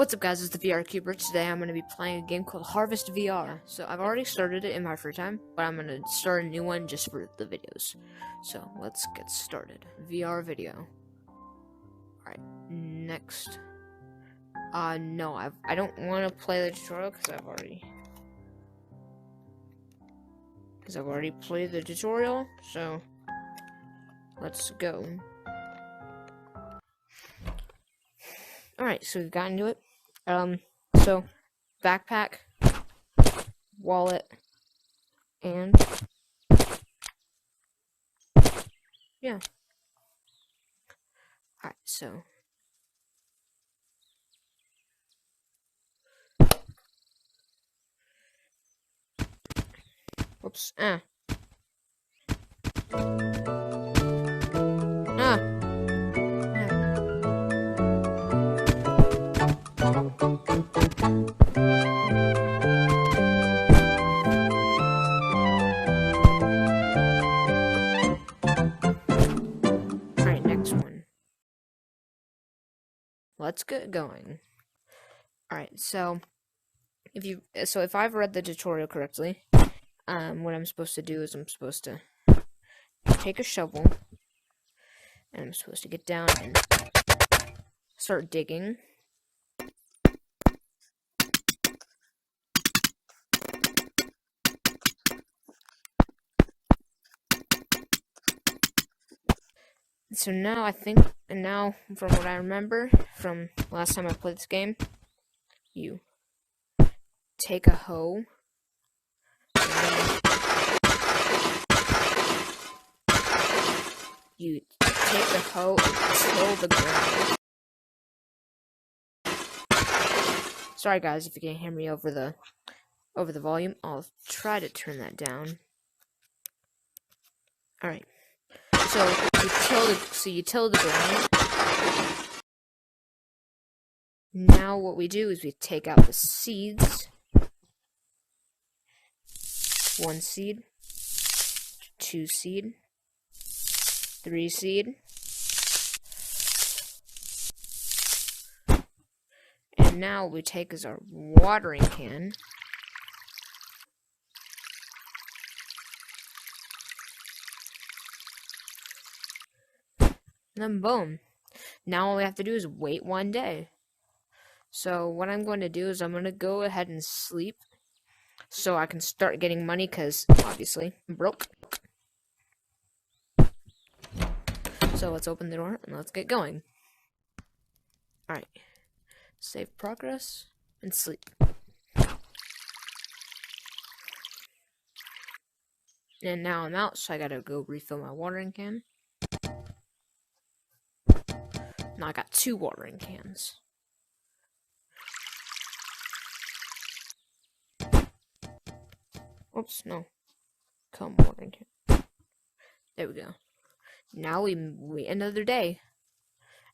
What's up guys, it's the VR Cuber. Today I'm going to be playing a game called Harvest VR. So I've already started it in my free time, but I'm going to start a new one just for the videos. So let's get started. VR video. Alright, next. No, I don't want to play the tutorial because I've already played the tutorial, so let's go. Alright, so we've gotten to it. So backpack, wallet, and yeah. Alright, so whoops. Ah. Alright, next one. Let's get going. Alright, so if I've read the tutorial correctly, what I'm supposed to do is I'm supposed to take a shovel and I'm supposed to get down and start digging. So now from what I remember from last time I played this game, you take a hoe and you take the hoe and till the ground. Sorry guys if you can't hear me over the volume. I'll try to turn that down. Alright. So you till the ground. Now what we do is we take out the seeds. 1 seed, 2 seed, 3 seed, and now what we take is our watering can. And then boom. Now all we have to do is wait 1 day. So what I'm going to do is I'm going to go ahead and sleep so I can start getting money because obviously I'm broke. So let's open the door and let's get going. Alright. Save progress and sleep. And now I'm out, so I gotta go refill my watering can. Now I got 2 watering cans. Oops, no. Come watering can. There we go. Now we wait another day.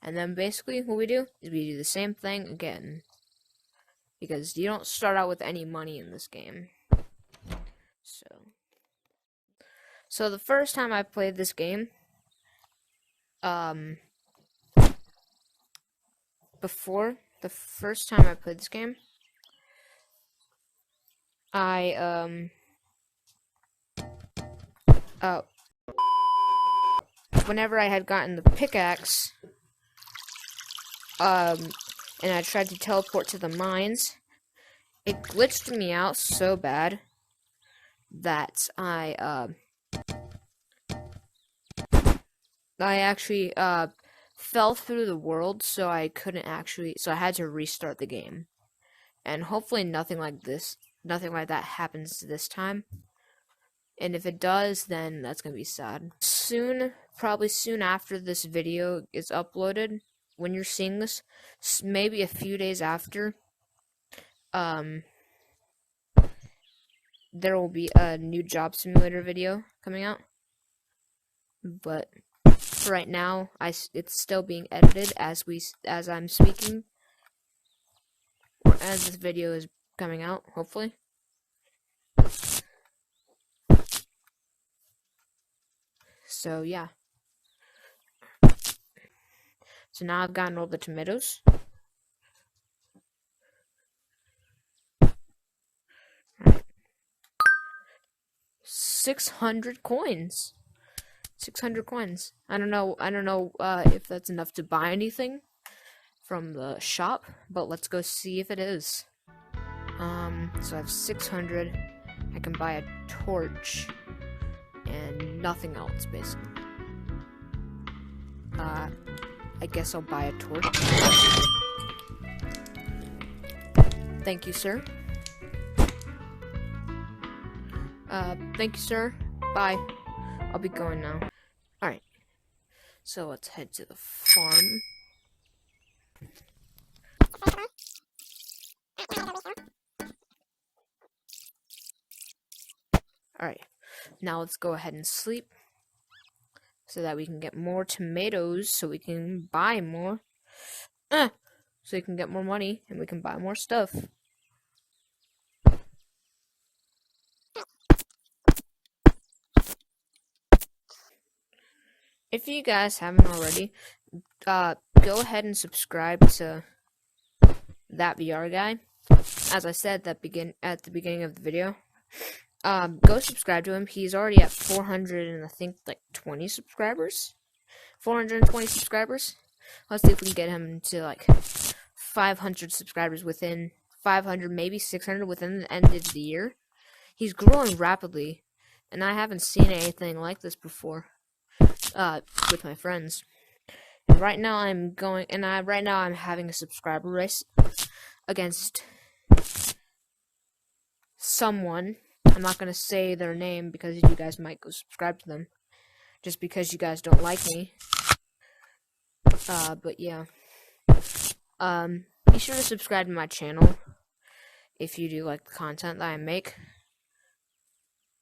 And then basically what we do is we do the same thing again. Because you don't start out with any money in this game. So the first time I played this game, before the first time I played this game, whenever I had gotten the pickaxe, and I tried to teleport to the mines, it glitched me out so bad that I actually, fell through the world, so I had to restart the game. And hopefully nothing like that happens this time. And if it does, then that's gonna be sad. Probably soon after this video is uploaded, when you're seeing this, maybe a few days after, there will be a new job simulator video coming out. But for right now, it's still being edited as I'm speaking, or as this video is coming out, hopefully. So yeah. So now I've gotten all the tomatoes. 600 coins. 600 coins. I don't know if that's enough to buy anything from the shop, but let's go see if it is. So I have 600. I can buy a torch and nothing else, basically. I guess I'll buy a torch. Thank you, sir. Thank you, sir. Bye. I'll be going now. Alright. So let's head to the farm. Alright. Now let's go ahead and sleep, so that we can get more tomatoes, so we can buy more. So we can get more money, and we can buy more stuff. If you guys haven't already, go ahead and subscribe to that VR guy. As I said at the beginning of the video, go subscribe to him. He's already at 400 and I think like 20 subscribers. 420 subscribers. Let's see if we can get him to like 500 subscribers within 500, maybe 600 within the end of the year. He's growing rapidly, and I haven't seen anything like this before. With my friends. And right now I'm having a subscriber race against someone. I'm not gonna say their name because you guys might go subscribe to them, just because you guys don't like me. But yeah. Be sure to subscribe to my channel if you do like the content that I make.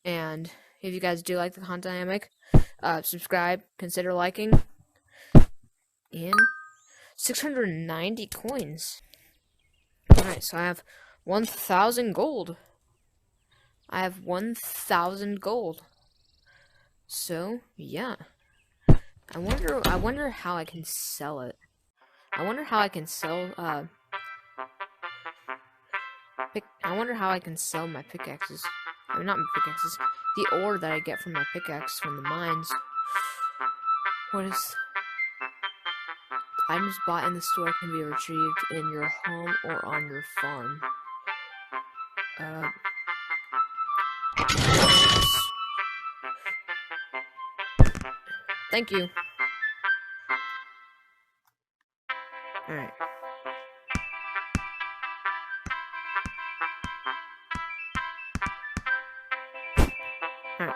And if you guys do like the content I make, subscribe, consider liking. And 690 coins. Alright, so I have 1,000 gold. I have 1,000 gold. So, yeah. I wonder how I can sell it. I wonder how I can sell, I wonder how I can sell my pickaxes. I mean, not my pickaxes. The ore that I get from my pickaxe from the mines. What is... Items bought in the store can be retrieved in your home or on your farm. Thank you. Alright. Alright.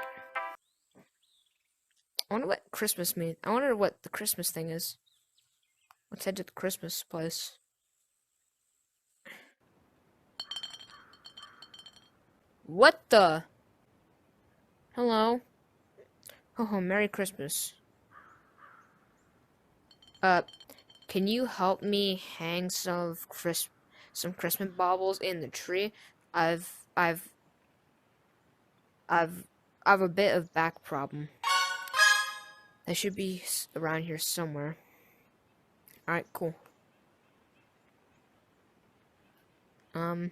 I wonder what Christmas means. I wonder what the Christmas thing is. Let's head to the Christmas place. What the? Hello? Oh, Merry Christmas. Can you help me hang some Christmas baubles in the tree? I've a bit of back problem. They should be around here somewhere. Alright, cool. Alright.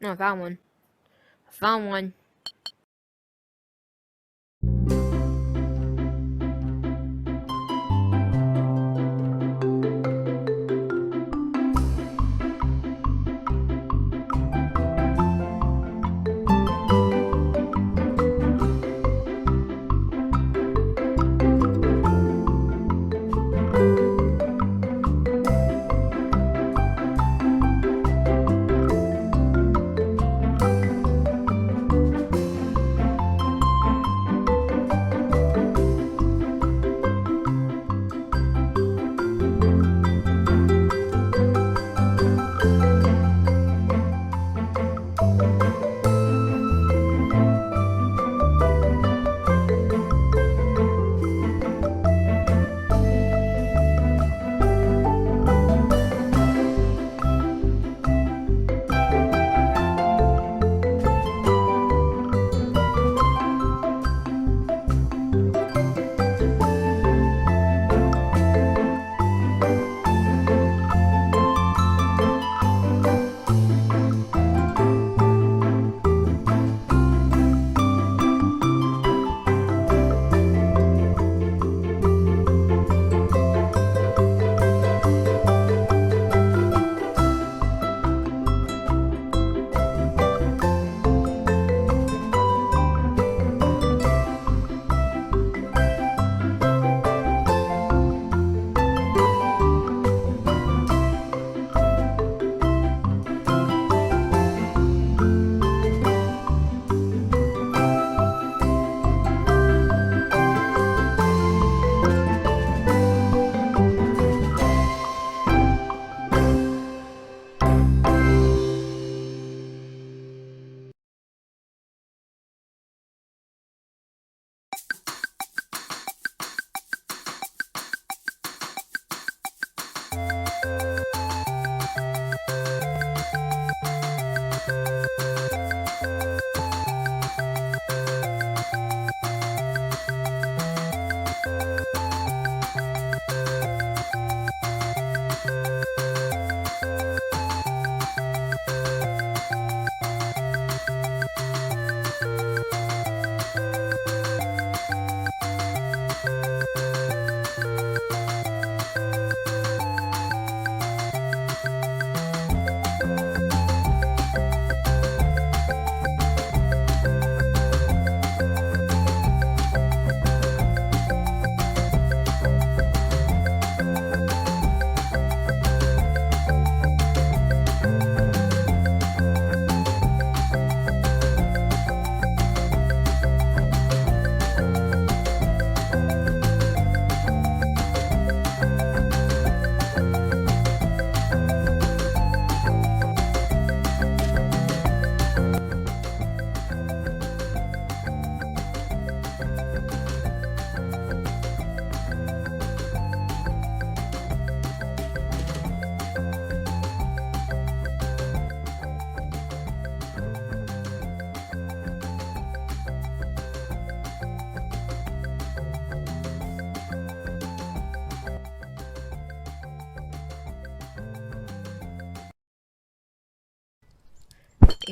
No, I found one. I found one.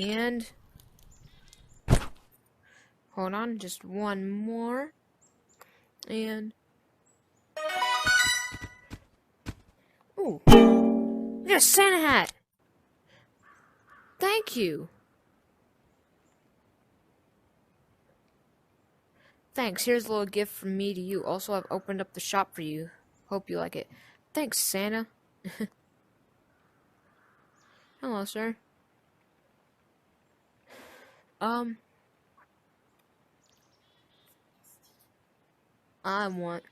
And hold on, just one more. And ooh, we got a Santa hat. Thank you. Thanks. Here's a little gift from me to you. Also, I've opened up the shop for you. Hope you like it. Thanks, Santa. Hello, sir. I want.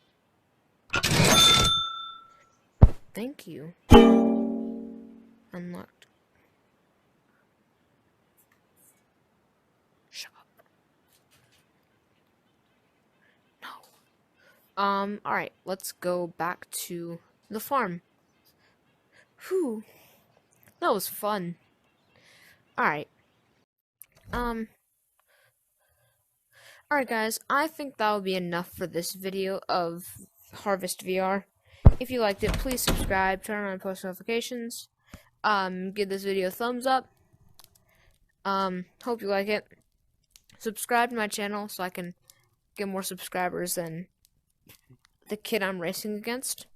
Thank you. Unlocked. Shop. No. Alright, let's go back to the farm. Whew. That was fun. Alright. Alright guys, I think that will be enough for this video of Harvest VR. If you liked it, please subscribe, turn on post notifications, give this video a thumbs up. Hope you like it. Subscribe to my channel so I can get more subscribers than the kid I'm racing against.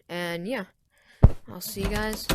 And yeah, I'll see you guys